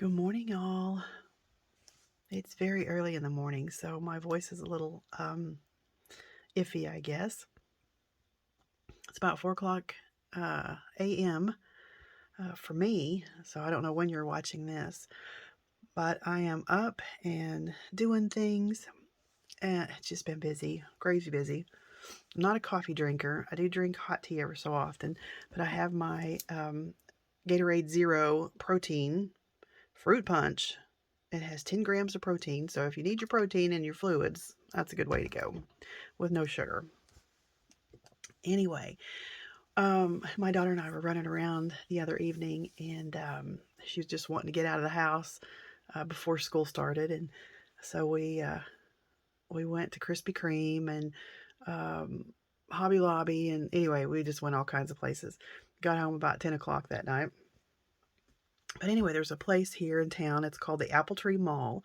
Good morning, all. It's very early in the morning, so my voice is a little iffy, I guess. It's about 4 o'clock a.m. For me, so I don't know when you're watching this, but I am up and doing things, and it's just been busy, crazy busy. I'm not a coffee drinker. I do drink hot tea ever so often, but I have my Gatorade Zero protein fruit punch. It has 10 grams of protein, so if you need your protein in your fluids, that's a good way to go with no sugar. Anyway, my daughter and I were running around the other evening, and she was just wanting to get out of the house before school started, and so we went to Krispy Kreme and Hobby Lobby, and anyway, we just went all kinds of places. Got home about 10 o'clock that night. But anyway, there's a place here in town. It's called the Apple Tree Mall.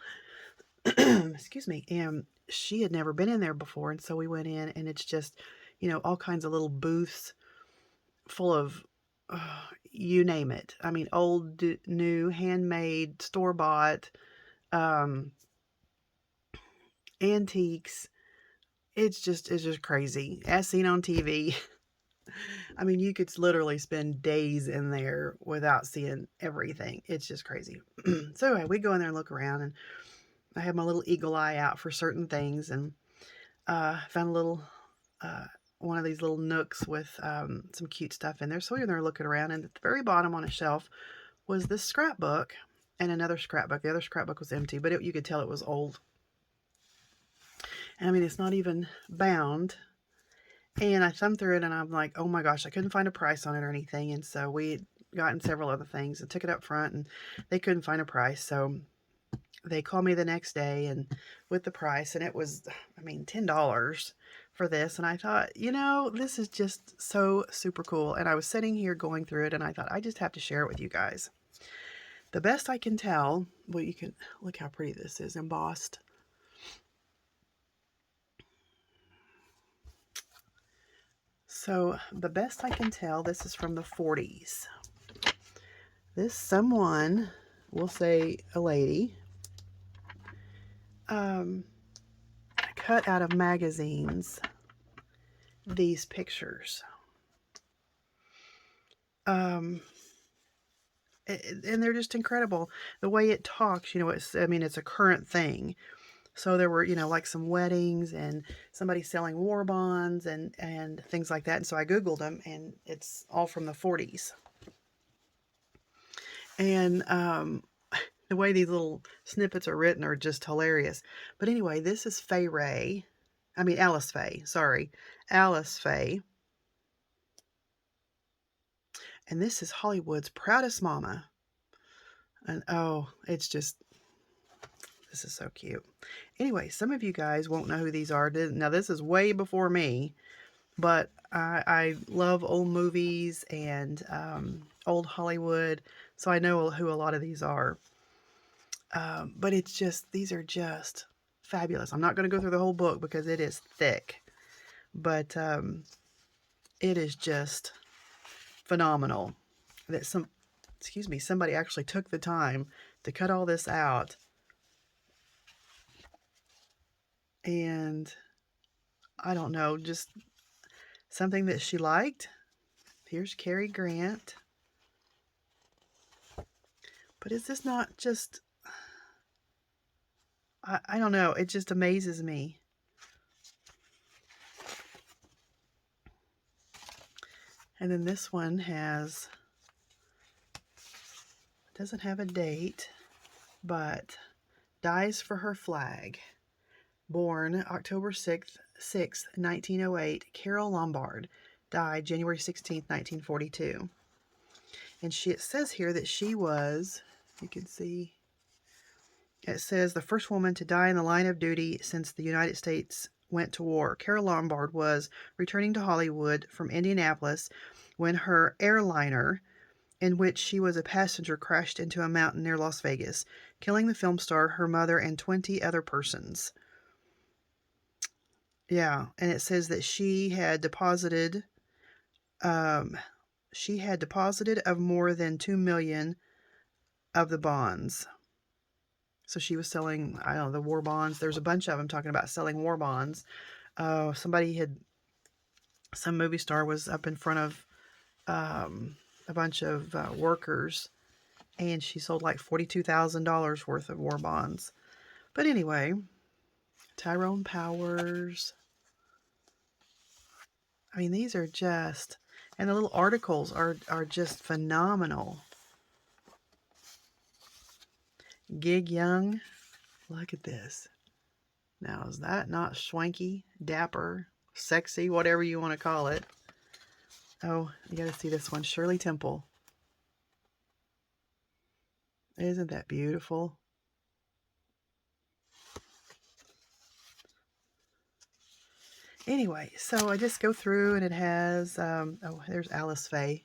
Excuse me. And she had never been in there before, and so we went in, and it's just, all kinds of little booths full of you name it. I mean, old, new, handmade, store bought, um, antiques. It's just crazy. As seen on TV. I mean, you could literally spend days in there without seeing everything. It's just crazy. So anyway, we go in there and look around, and I have my little eagle eye out for certain things, and found a little one of these little nooks with some cute stuff in there. So we were there looking around, and at the very bottom on a shelf was this scrapbook and another scrapbook. The other scrapbook was empty, but you could tell it was old. And I mean, it's not even bound. And I thumbed through it, and I'm like, oh my gosh, I couldn't find a price on it or anything. And so we had gotten several other things and took it up front, and they couldn't find a price. So they called me the next day and with the price, and it was, I mean, $10 for this. And I thought, this is just so super cool. And I was sitting here going through it, and I thought, I just have to share it with you guys. The best I can tell, well, you can look how pretty this is embossed. So the best I can tell, this is from the 40s. This someone, we'll say a lady, cut out of magazines these pictures. And they're just incredible. The way it talks, it's a current thing. So there were, like some weddings and somebody selling war bonds and things like that. And so I Googled them, and it's all from the 40s. And the way these little snippets are written are just hilarious. But anyway, this is Alice Faye, sorry. Alice Faye. And this is Hollywood's proudest mama. And oh, it's just, this is so cute. Anyway, some of you guys won't know who these are. Now, this is way before me, but I love old movies and old Hollywood, so I know who a lot of these are. But these are just fabulous. I'm not going to go through the whole book because it is thick, but it is just phenomenal that somebody actually took the time to cut all this out. And I don't know, just something that she liked. Here's Cary Grant. But is this not just, I don't know, it just amazes me. And then this one doesn't have a date, but dies for her flag. Born October 6th, 1908, Carol Lombard. Died January 16th, 1942. And it says here that she was, you can see, it says the first woman to die in the line of duty since the United States went to war. Carol Lombard was returning to Hollywood from Indianapolis when her airliner, in which she was a passenger, crashed into a mountain near Las Vegas, killing the film star, her mother, and 20 other persons. Yeah, and it says that she had deposited of more than $2 million of the bonds. So she was selling, I don't know, the war bonds. There's a bunch of them talking about selling war bonds. Some movie star was up in front of a bunch of workers, and she sold like $42,000 worth of war bonds. But anyway, Tyrone Powers. I mean, these are just, and the little articles are just phenomenal. Gig Young. Look at this. Now, is that not swanky, dapper, sexy, whatever you want to call it? Oh, you got to see this one. Shirley Temple. Isn't that beautiful? Anyway, so I just go through and it has, oh, there's Alice Faye.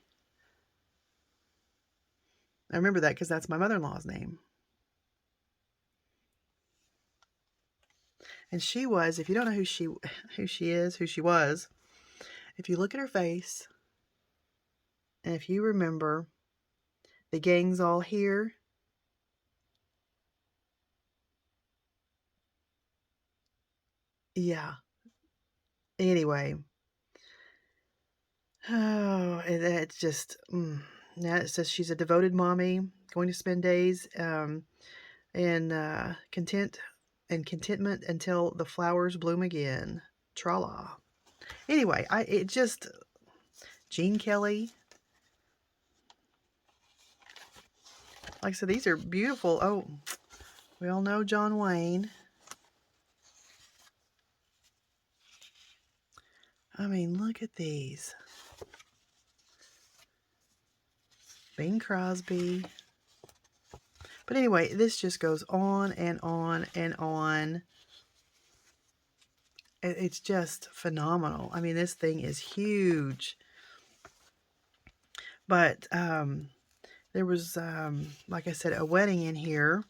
I remember that because that's my mother-in-law's name. And she was, if you don't know who she was, if you look at her face, and if you remember, the gang's all here. Yeah. Anyway. Oh, it's just, now it says she's a devoted mommy, going to spend days in contentment until the flowers bloom again. Tra-la. Anyway, Gene Kelly. Like I said, these are beautiful. Oh, we all know John Wayne. I mean, look at these. Bing Crosby. But anyway, this just goes on and on and on. It's just phenomenal. I mean, this thing is huge. But there was, like I said, a wedding in here.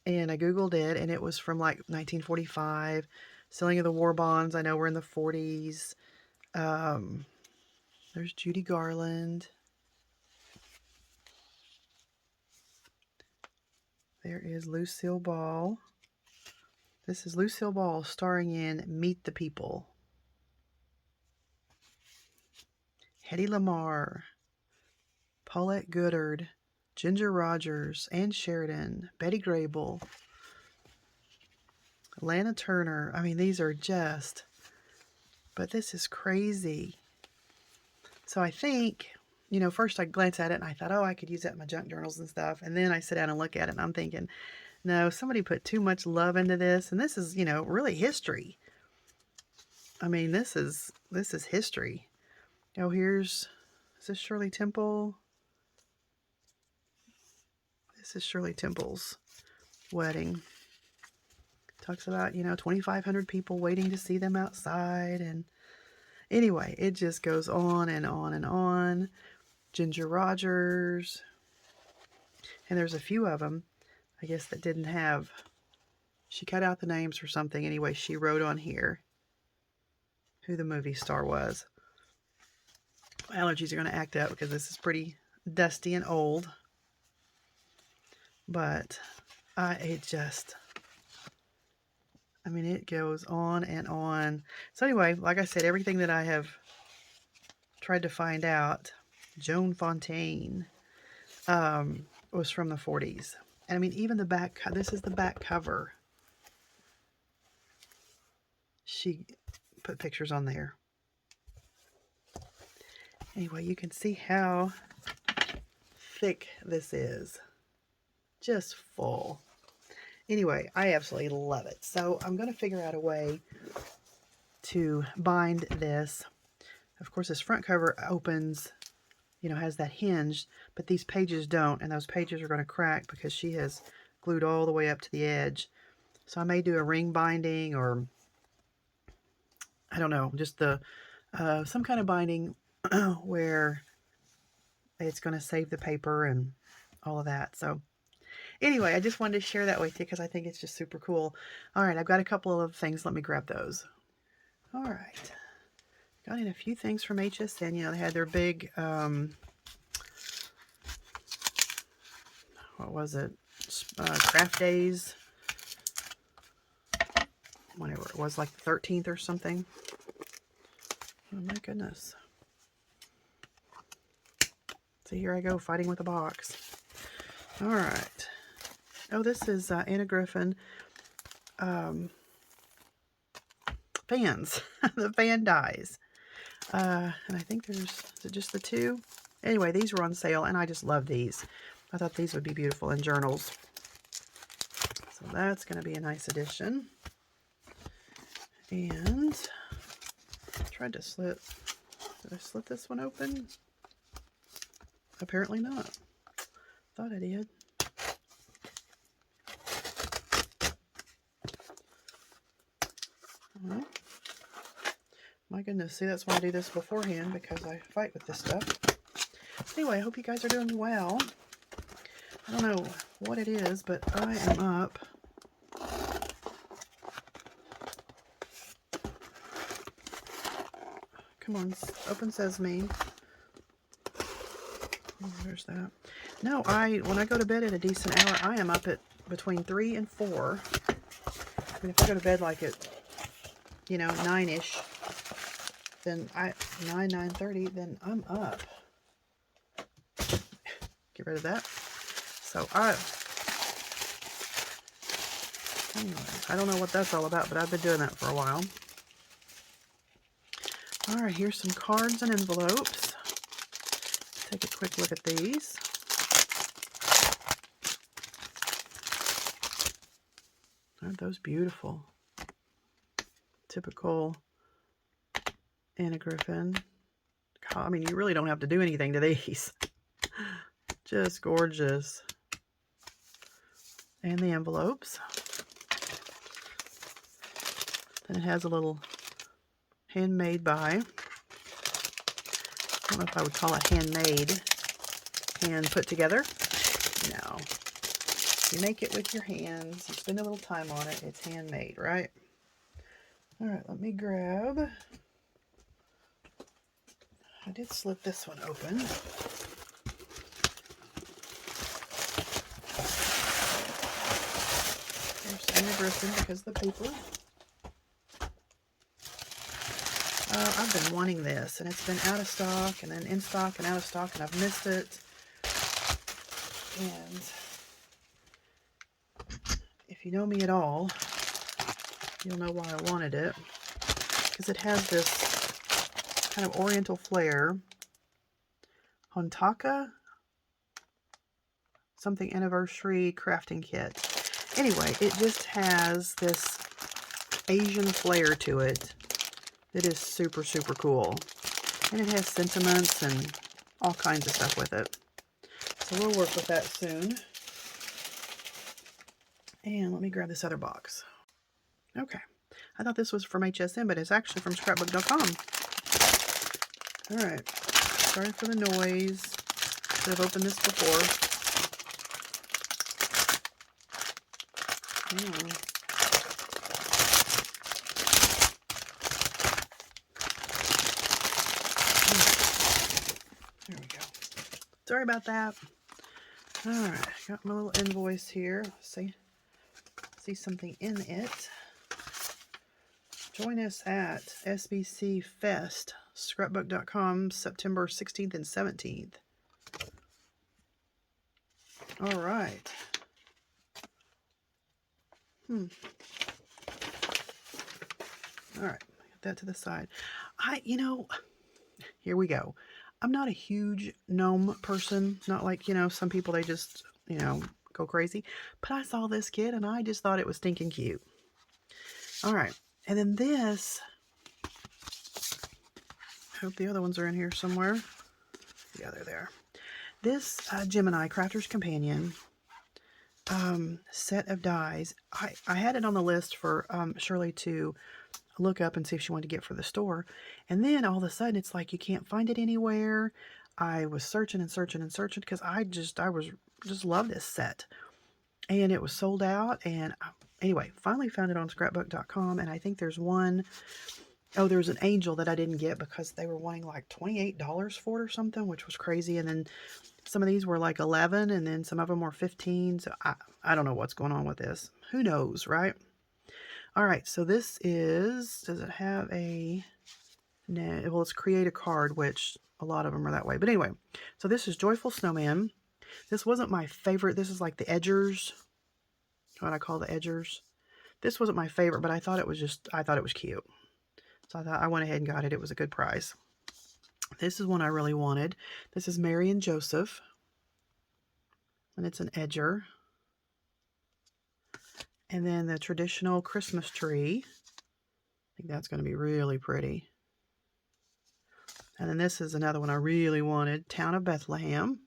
And I Googled it, and it was from like 1945. Selling of the war bonds. I know we're in the 40s. There's Judy Garland. There is Lucille Ball. This is Lucille Ball starring in Meet the People. Hedy Lamarr. Paulette Goddard. Ginger Rogers. Ann Sheridan. Betty Grable. Lana Turner. I mean, these are just... But this is crazy. So I think... You know, first I glanced at it and I thought, oh, I could use that in my junk journals and stuff. And then I sit down and look at it and I'm thinking, no, somebody put too much love into this. And this is, you know, really history. I mean, this is history. Oh, is this Shirley Temple? This is Shirley Temple's wedding. Talks about, you know, 2,500 people waiting to see them outside. And anyway, it just goes on and on and on. Ginger Rogers. And there's a few of them, I guess, that didn't have... She cut out the names or something. Anyway, she wrote on here who the movie star was. My allergies are going to act up because this is pretty dusty and old. But it goes on and on. So anyway, like I said, everything that I have tried to find out, Joan Fontaine, was from the 40s. And I mean, even the back, this is the back cover. She put pictures on there. Anyway, you can see how thick this is. Just full. Anyway, I absolutely love it. So I'm going to figure out a way to bind this. Of course, this front cover opens, you know, has that hinge, but these pages don't, and those pages are going to crack because she has glued all the way up to the edge. So I may do a ring binding, or I don't know, just some kind of binding where it's going to save the paper and all of that. So anyway, I just wanted to share that with you because I think it's just super cool. All right, I've got a couple of things. Let me grab those. All right. Got in a few things from HSN. You know, they had their big what was it? Craft Days. Whenever it was, like the 13th or something. Oh my goodness. So here I go fighting with a box. All right. Oh, this is Anna Griffin fans. The fan dies. And I think there's, is it just the two? Anyway, these were on sale, and I just love these. I thought these would be beautiful in journals. So that's going to be a nice addition. And I tried to slip. Did I slip this one open? Apparently not. Thought I did. Well, my goodness, see, that's why I do this beforehand, because I fight with this stuff. Anyway, I hope you guys are doing well. I don't know what it is, but I am up. Come on, open sesame. Oh, there's that. No, when I go to bed at a decent hour, I am up at between 3 and 4. I mean, if I go to bed like at, 9-ish, then 9:30, then I'm up. Get rid of that. So anyway, I don't know what that's all about, but I've been doing that for a while. All right, here's some cards and envelopes. Take a quick look at these. Aren't those beautiful? Typical Anna Griffin. I mean, you really don't have to do anything to these. Just gorgeous. And the envelopes. Then it has a little handmade by. I don't know if I would call it handmade. Hand put together. No. You make it with your hands. You spend a little time on it. It's handmade, right? All right, let me grab. I did slip this one open. There's Anna Griffin because of the paper. I've been wanting this, and it's been out of stock, and then in stock, and out of stock, and I've missed it. And if you know me at all, you'll know why I wanted it. Because it has this kind of oriental flair. Hontaka something anniversary crafting kit. Anyway, it just has this Asian flair to it. It is super, super cool. And it has sentiments and all kinds of stuff with it. So we'll work with that soon. And let me grab this other box. Okay. I thought this was from HSN, but it's actually from Scrapbook.com. Alright. Sorry for the noise. Should have opened this before. There we go. Sorry about that. Alright, got my little invoice here. See something in it. Join us at SBC Fest, Scrapbook.com, September 16th and 17th. All right. All right, get that to the side. Here we go. I'm not a huge gnome person. Not like, some people, they just, go crazy. But I saw this kit and I just thought it was stinking cute. All right. And then this, I hope the other ones are in here somewhere. Yeah, they're there. This Gemini Crafter's Companion set of dies. I had it on the list for Shirley to look up and see if she wanted to get for the store. And then all of a sudden it's like you can't find it anywhere. I was searching and searching and searching because I just love this set. And it was sold out. And anyway, finally found it on Scrapbook.com. And I think there's one. Oh, there's an angel that I didn't get because they were wanting like $28 for it or something, which was crazy. And then Some of these were like 11 and then some of them were 15. So I don't know what's going on with this. Who knows, right? All right, so this is, does it have a, no, well, it's create a card, which a lot of them are that way. But anyway, so this is Joyful Snowman. This wasn't my favorite. This is like the edgers, what I call the edgers. This wasn't my favorite, but I thought it was cute. So I went ahead and got it. It was a good price. This is one I really wanted. This is Mary and Joseph. And it's an edger. And then the traditional Christmas tree. I think that's going to be really pretty. And then this is another one I really wanted. Town of Bethlehem.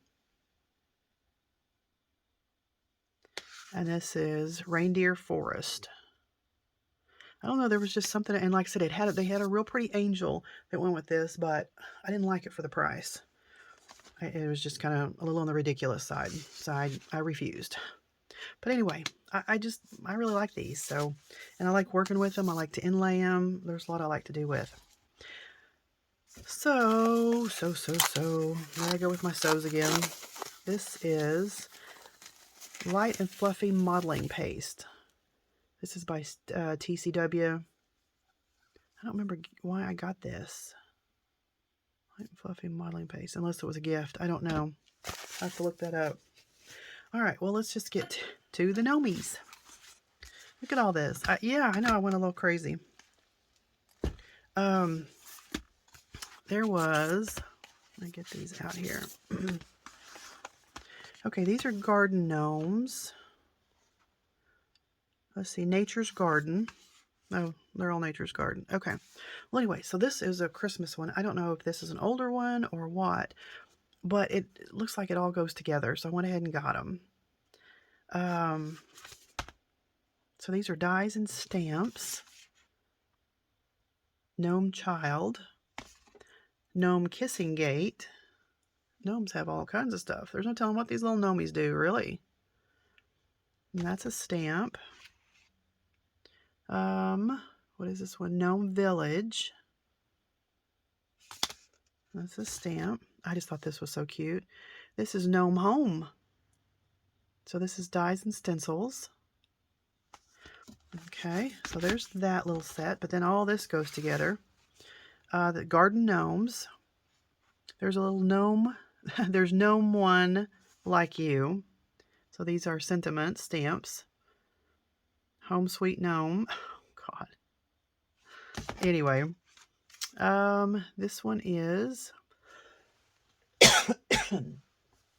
And this is Reindeer Forest. I don't know, there was just something, and like I said, they had a real pretty angel that went with this, but I didn't like it for the price. It was just kind of a little on the ridiculous side, so I refused. But anyway, I really like these, so, and I like working with them. I like to inlay them. There's a lot I like to do with. So, here I go with my sews again. This is Light and Fluffy Modeling Paste. This is by TCW. I don't remember why I got this. Light and Fluffy Modeling Paste, unless it was a gift. I don't know. I have to look that up. All right, well, let's just get to the gnomies. Look at all this. Yeah, I know I went a little crazy. There was, let me get these out here. Okay, these are garden gnomes. Let's see, Nature's Garden. Oh, they're all Nature's Garden. Okay. Well, anyway, so this is a Christmas one. I don't know if this is an older one or what, but it looks like it all goes together. So I went ahead and got them. So these are dies and stamps. Gnome Child. Gnome Kissing Gate. Gnomes have all kinds of stuff. There's no telling what these little gnomies do, really. And that's a stamp. What is this one? Gnome Village. That's a stamp. I just thought this was so cute. This is Gnome Home. So this is dies and stencils. Okay, so there's that little set, but then all this goes together. The Garden Gnomes. There's a little gnome. There's Gnome One Like You. So these are sentiment stamps. Home Sweet Gnome. Oh, God. Anyway, this one is,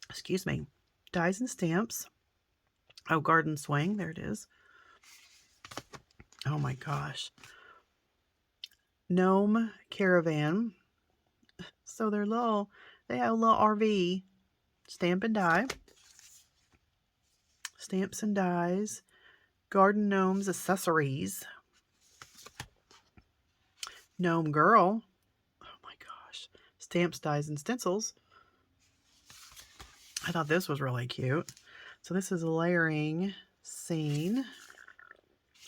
excuse me, dies and stamps. Oh, Garden Swing. There it is. Oh my gosh. Gnome Caravan. So they're little, they have a little RV. Stamp and die. Stamps and dies. Garden Gnomes Accessories. Gnome Girl. Oh my gosh. Stamps, dies, and stencils. I thought this was really cute. So this is a layering scene.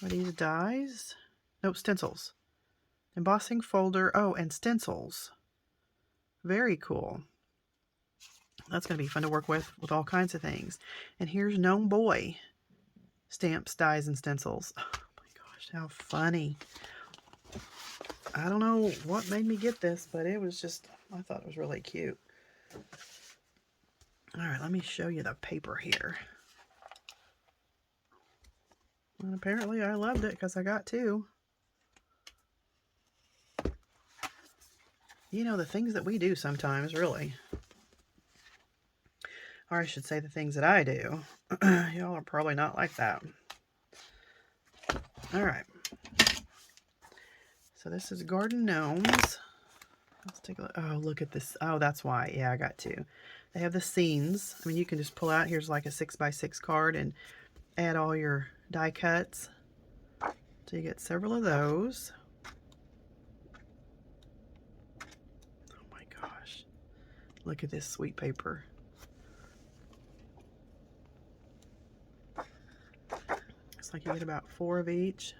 Are these dies? Nope, stencils. Embossing folder. Oh, and stencils. Very cool. That's going to be fun to work with all kinds of things. And here's Gnome Boy. Stamps, dies, and stencils. Oh my gosh, how funny. I don't know what made me get this, but it was just, I thought it was really cute. All right, let me show you the paper here. And apparently I loved it because I got two. You know, the things that we do sometimes, really. Or I should say the things that I do. Y'all are probably not like that. All right. So this is Garden Gnomes. Let's take a look. Oh, look at this. Oh, that's why. Yeah, I got two. They have the scenes. I mean, you can just pull out. Here's like a 6x6 card and add all your die cuts. So you get several of those. Oh my gosh. Look at this sweet paper. Looks like you get about 4 of each.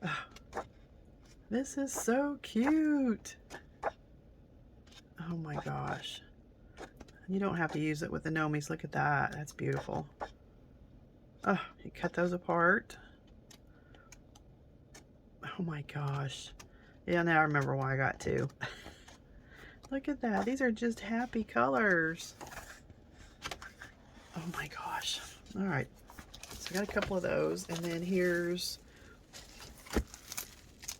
Oh, this is so cute. Oh my gosh. You don't have to use it with the Nomies. Look at that. That's beautiful. Oh, you cut those apart. Oh my gosh. Yeah, now I remember why I got two. Look at that. These are just happy colors. Oh my gosh. All right. So I got a couple of those. And then here's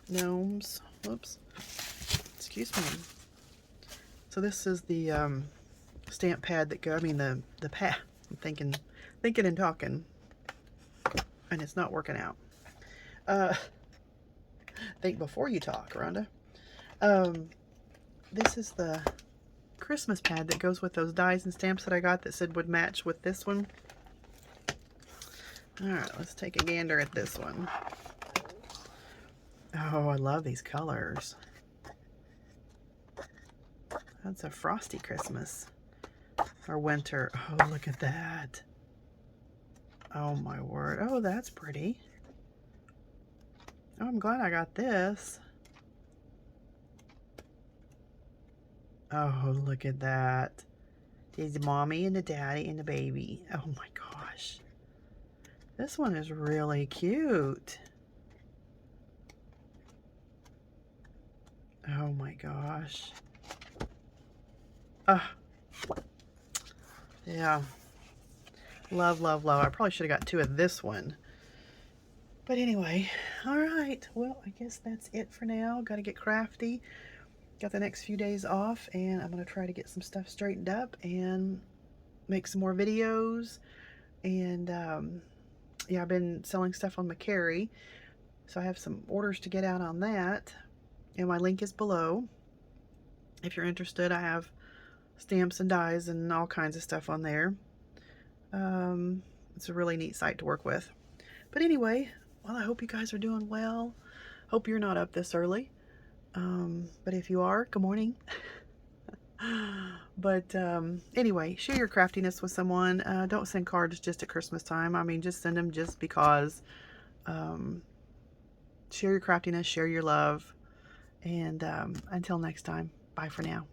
gnomes. Whoops. Excuse me. So this is the stamp pad that go, I mean the pad. I'm thinking and talking. And it's not working out. Think before you talk, Rhonda. This is the Christmas pad that goes with those dies and stamps that I got that said would match with this one. Alright, let's take a gander at this one. Oh, I love these colors. That's a frosty Christmas. Or winter. Oh, look at that. Oh my word. Oh, that's pretty. Oh, I'm glad I got this. Oh, look at that. There's the mommy and the daddy and the baby. Oh my gosh. This one is really cute. Oh my gosh. Yeah. Love, love, love. I probably should have got two of this one. But anyway, all right. Well, I guess that's it for now. Got to get crafty. Got the next few days off, and I'm going to try to get some stuff straightened up and make some more videos. And yeah, I've been selling stuff on Macari, so I have some orders to get out on that. And my link is below. If you're interested, I have stamps and dies and all kinds of stuff on there. It's a really neat site to work with. But anyway, well, I hope you guys are doing well. Hope you're not up this early. But if you are, good morning. But anyway, share your craftiness with someone. Don't send cards just at Christmas time. I mean, just send them just because. Share your craftiness, share your love. And until next time, bye for now.